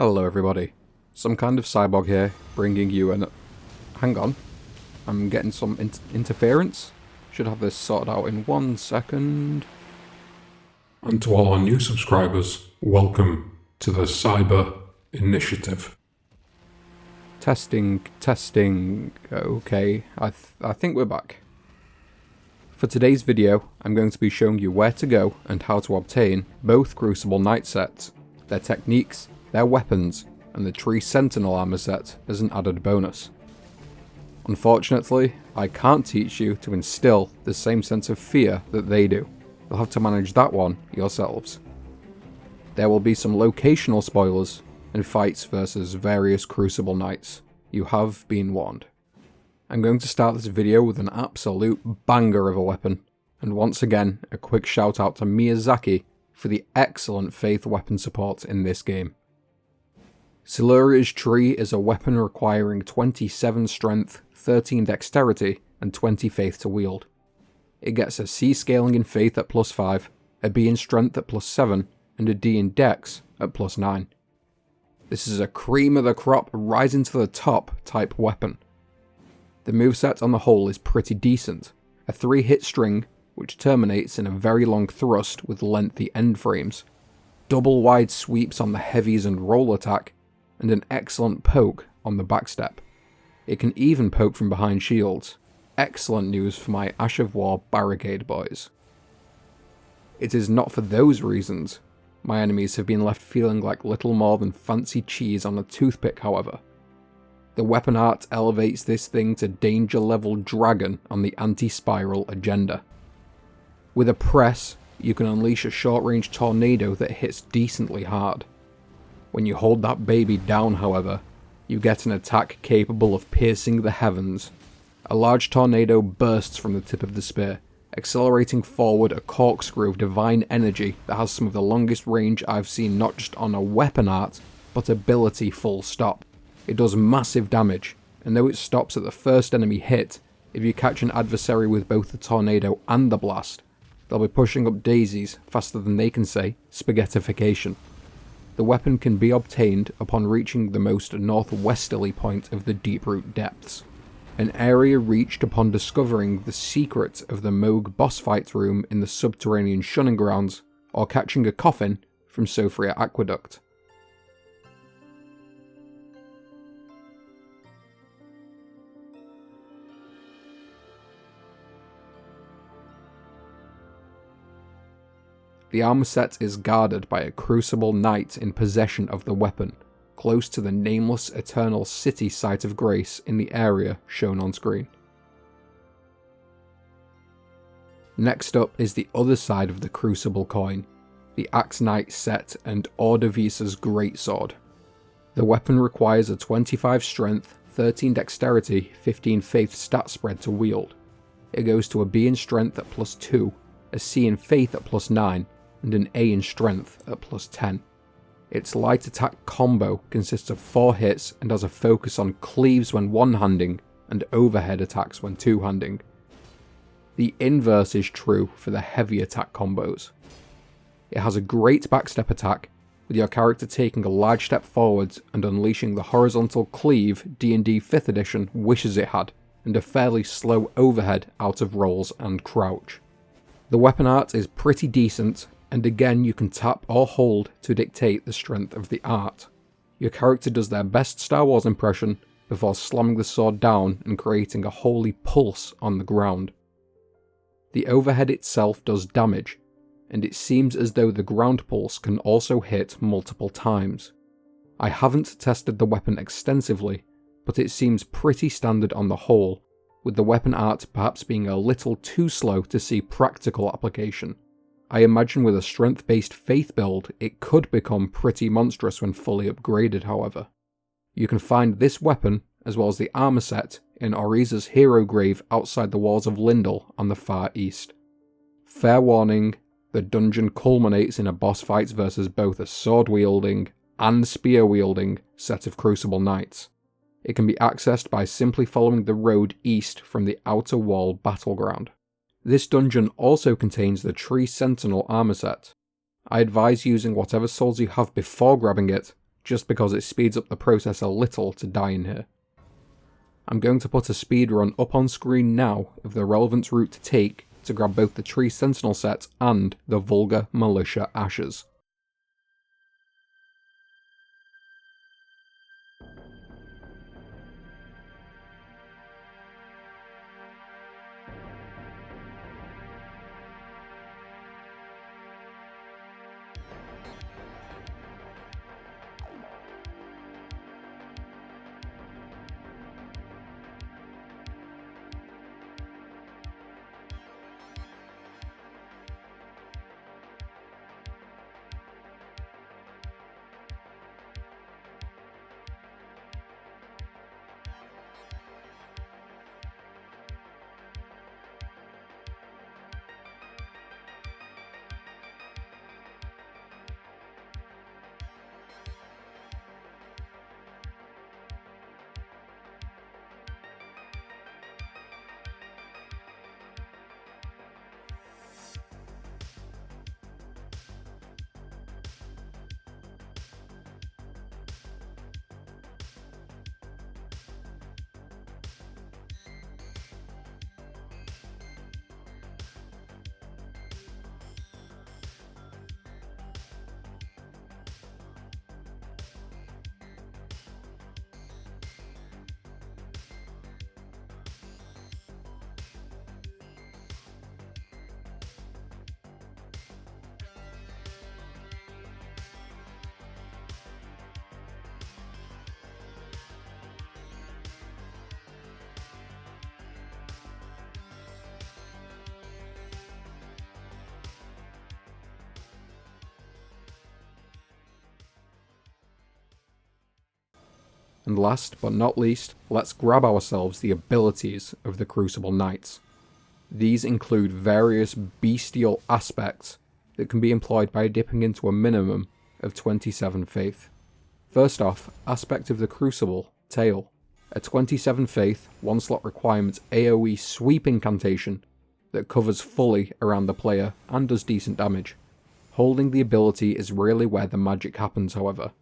Hello everybody, some kind of cyborg here, bringing you an... Hang on, I'm getting some interference. Should have this sorted out in 1 second. And to all our new subscribers, welcome to the Cyber Initiative. Testing, okay, I think we're back. For today's video, I'm going to be showing you where to go and how to obtain both Crucible Knight sets, their techniques, their weapons, and the Tree Sentinel armor set as an added bonus. Unfortunately, I can't teach you to instill the same sense of fear that they do. You'll have to manage that one yourselves. There will be some locational spoilers and fights versus various Crucible Knights. You have been warned. I'm going to start this video with an absolute banger of a weapon, and once again a quick shout out to Miyazaki for the excellent faith weapon support in this game. Celeurias Tree is a weapon requiring 27 strength, 13 dexterity, and 20 faith to wield. It gets a C scaling in faith at +5, a B in strength at +7, and a D in dex at +9. This is a cream of the crop, rising to the top type weapon. The moveset on the whole is pretty decent, a 3-hit string which terminates in a very long thrust with lengthy end frames, double wide sweeps on the heavies and roll attack, and an excellent poke on the backstep. It can even poke from behind shields. Excellent news for my Ash of War barricade boys. It is not for those reasons my enemies have been left feeling like little more than fancy cheese on a toothpick, however. The weapon art elevates this thing to danger level dragon on the anti-spiral agenda. With a press, you can unleash a short-range tornado that hits decently hard. When you hold that baby down, however, you get an attack capable of piercing the heavens. A large tornado bursts from the tip of the spear, accelerating forward a corkscrew of divine energy that has some of the longest range I've seen not just on a weapon art, but ability full stop. It does massive damage, and though it stops at the first enemy hit, if you catch an adversary with both the tornado and the blast, they'll be pushing up daisies faster than they can say spaghettification. The weapon can be obtained upon reaching the most northwesterly point of the Deeproot Depths, an area reached upon discovering the secret of the Moog boss fight room in the subterranean shunning grounds, or catching a coffin from Sophria Aqueduct. The armor set is guarded by a Crucible Knight in possession of the weapon, close to the nameless Eternal City site of grace in the area shown on screen. Next up is the other side of the Crucible coin, the Axe Knight set and Ordovis' Greatsword. The weapon requires a 25 strength, 13 dexterity, 15 faith stat spread to wield. It goes to a B in strength at +2, a C in faith at +9, and an A in strength at +10. Its light attack combo consists of 4 hits and has a focus on cleaves when one-handing and overhead attacks when two-handing. The inverse is true for the heavy attack combos. It has a great backstep attack, with your character taking a large step forwards and unleashing the horizontal cleave D&D 5th edition wishes it had, and a fairly slow overhead out of rolls and crouch. The weapon art is pretty decent, and again you can tap or hold to dictate the strength of the art. Your character does their best Star Wars impression before slamming the sword down and creating a holy pulse on the ground. The overhead itself does damage, and it seems as though the ground pulse can also hit multiple times. I haven't tested the weapon extensively, but it seems pretty standard on the whole, with the weapon art perhaps being a little too slow to see practical application. I imagine with a strength-based faith build, it could become pretty monstrous when fully upgraded, however. You can find this weapon, as well as the armor set, in Oriza's hero grave outside the walls of Lindel on the far east. Fair warning, the dungeon culminates in a boss fight versus both a sword-wielding and spear-wielding set of Crucible Knights. It can be accessed by simply following the road east from the outer wall battleground. This dungeon also contains the Tree Sentinel armor set. I advise using whatever souls you have before grabbing it, just because it speeds up the process a little to die in here. I'm going to put a speedrun up on screen now of the relevant route to take to grab both the Tree Sentinel set and the Vulgar Militia Ashes. And last but not least, let's grab ourselves the abilities of the Crucible Knights. These include various bestial aspects that can be employed by dipping into a minimum of 27 faith. First off, aspect of the Crucible, Tail. A 27 faith, 1 slot requirement AoE sweep incantation that covers fully around the player and does decent damage. Holding the ability is really where the magic happens, however.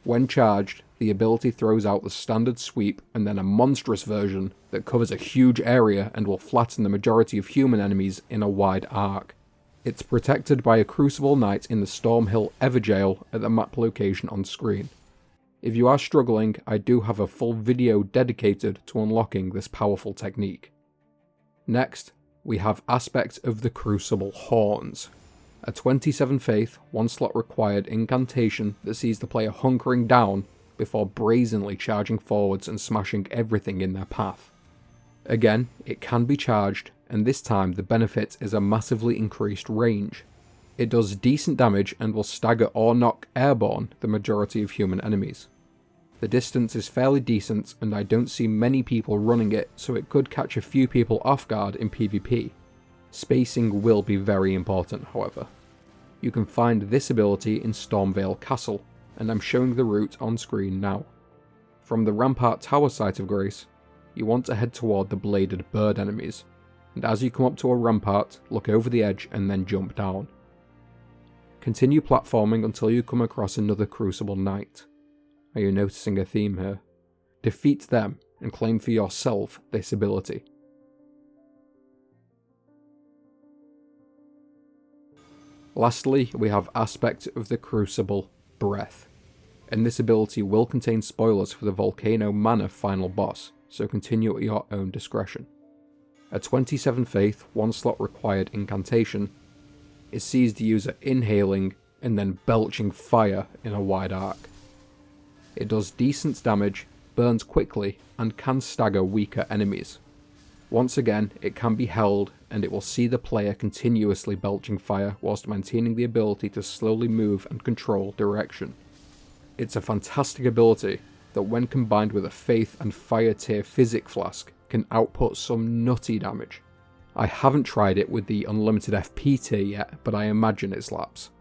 When charged, the ability throws out the standard sweep and then a monstrous version that covers a huge area and will flatten the majority of human enemies in a wide arc. It's protected by a Crucible Knight in the Stormhill Everjail at the map location on screen. If you are struggling, I do have a full video dedicated to unlocking this powerful technique. Next, we have aspect of the Crucible Horns. A 27 faith, 1 slot required incantation that sees the player hunkering down before brazenly charging forwards and smashing everything in their path. Again, it can be charged, and this time the benefit is a massively increased range. It does decent damage and will stagger or knock airborne the majority of human enemies. The distance is fairly decent and I don't see many people running it, so it could catch a few people off guard in PvP. Spacing will be very important, however. You can find this ability in Stormvale Castle, and I'm showing the route on screen now. From the Rampart Tower site of Grace, you want to head toward the bladed bird enemies, and as you come up to a rampart, look over the edge and then jump down. Continue platforming until you come across another Crucible Knight. Are you noticing a theme here? Defeat them and claim for yourself this ability. Lastly, we have aspect of the Crucible, Breath, and this ability will contain spoilers for the Volcano Manor final boss, so continue at your own discretion. A 27 faith, 1 slot required incantation, it sees the user inhaling and then belching fire in a wide arc. It does decent damage, burns quickly, and can stagger weaker enemies. Once again, it can be held, and it will see the player continuously belching fire whilst maintaining the ability to slowly move and control direction. It's a fantastic ability that when combined with a Faith and Fire tier Physic Flask can output some nutty damage. I haven't tried it with the Unlimited FP tier yet, but I imagine it slaps.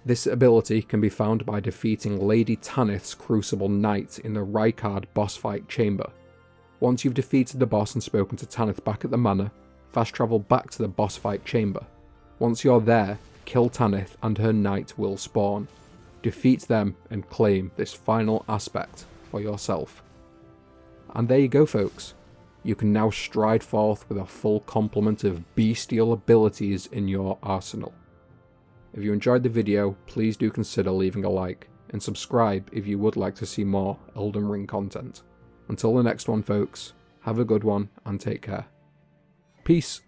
This ability can be found by defeating Lady Tanith's Crucible Knight in the Rykard boss fight chamber. Once you've defeated the boss and spoken to Tanith back at the manor, fast travel back to the boss fight chamber. Once you're there, kill Tanith and her knight will spawn. defeat them and claim this final aspect for yourself. And there you go, folks. You can now stride forth with a full complement of bestial abilities in your arsenal. If you enjoyed the video, please do consider leaving a like, and subscribe if you would like to see more Elden Ring content. Until the next one, folks, have a good one and take care. Peace.